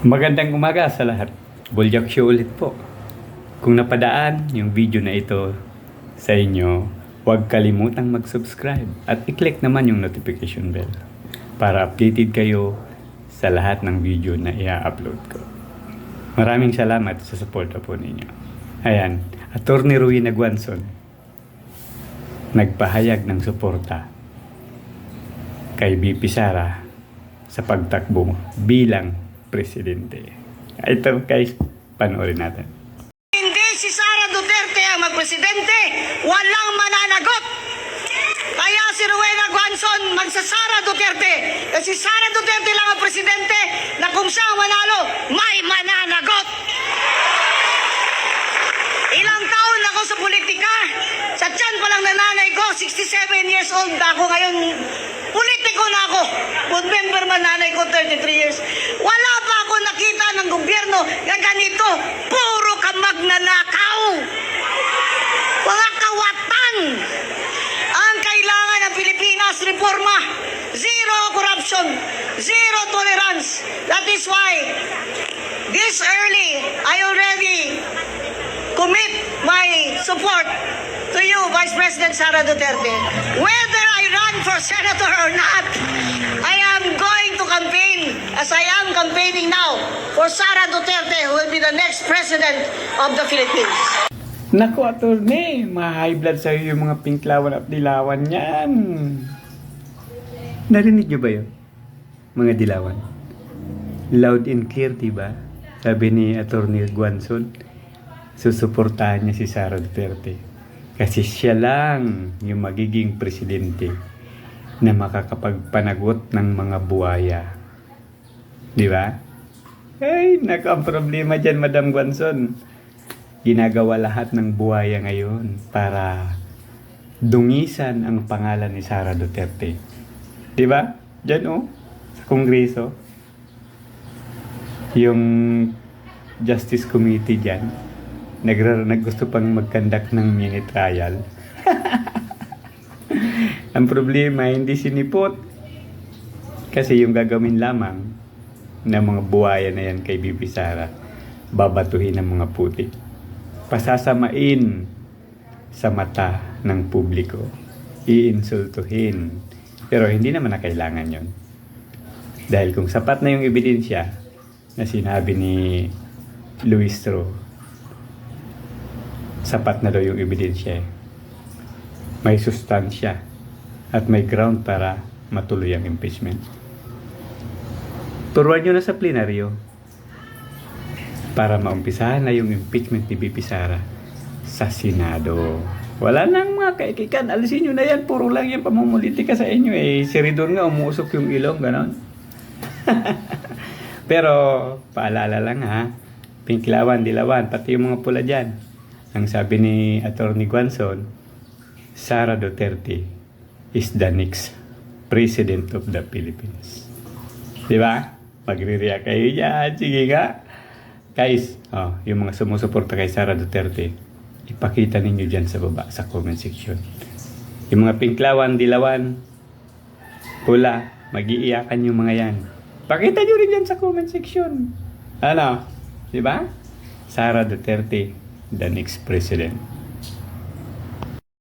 Magandang umaga sa lahat. Boljak Show ulit po. Kung napadaan yung video na ito sa inyo, huwag kalimutang mag-subscribe at i-click naman yung notification bell para updated kayo sa lahat ng video na i-upload ko. Maraming salamat sa suporta po ninyo. Ayan, Attorney Rowena Guanzon nagpahayag ng suporta kay VP Sara sa pagtakbo bilang presidente. Ito guys, panoorin natin. Hindi si Sara Duterte ang magpresidente, walang mananagot. Kaya si Rowena Guanzon magsasara Duterte. Kasi Sara Duterte lang ang presidente na kung siya ang manalo, may mananagot. Ilang taon ako sa politika. Sa tiyan pa lang nanay ko, 67 years old na ako ngayon. Politiko na ako. Board member man nanay ko, 33 years. Wala pa ako nakita ng gobyerno na ganito. Puro ka magnanakaw. Mga kawatan. Ang kailangan ng Pilipinas, reforma. Zero corruption. Zero tolerance. That is why this early, I already commit my support to you, Vice President Sara Duterte. Whether I run for senator or not, I am going to campaign, as I am campaigning now, for Sara Duterte, who will be the next president of the Philippines. Naku, attorney, ma-high blood sa'yo yung mga pinklawan at dilawan yan. Narinig nyo ba yun? Mga dilawan. Loud and clear, diba? Sabi ni Attorney Guanzon, susuportahan niya si Sara Duterte. Kasi siya lang yung magiging presidente na makakapagpanagot ng mga buhaya. Di ba? Ay, naku, ang problema dyan, Madam Guanzon. Ginagawa lahat ng buhaya ngayon para dungisan ang pangalan ni Sara Duterte. Di ba? Dyan sa Kongreso. Yung Justice Committee dyan, naggusto pang mag-conduct ng mini trial. Ang problema, hindi sinipot. Kasi yung gagawin lamang ng mga buhaya na yan kay VP Sara, babatuhin ng mga putik. Pasasamain sa mata ng publiko. Iinsultuhin. Pero hindi naman na kailangan yon. Dahil kung sapat na yung ebidensya na sinabi ni Luis Tro, sapat na daw yung ebidensya. May sustansya at may ground para matuloy ang impeachment. Turuan nyo na sa plenaryo para maumpisahan na yung impeachment ni VP Sara sa Senado. Wala nang mga kaikikan. Alisin nyo na yan. Puro lang yan pamumulitika sa inyo eh. Si Ridon nga umusok yung ilong. Ganon. Pero paalala lang ha. Pinklawan, dilawan. Pati yung mga pula dyan. Ang sabi ni Attorney Guanzon, Sara Duterte is the next President of the Philippines. Di ba? Magre-react kayo dyan. Sige nga. Guys, yung mga sumusuporta kay Sara Duterte, ipakita ninyo dyan sa baba, sa comment section. Yung mga pinklawan, dilawan, pula, mag-iiyakan yung mga yan. Pakita nyo rin dyan sa comment section. Ano? Di ba? Sara Duterte, the next president.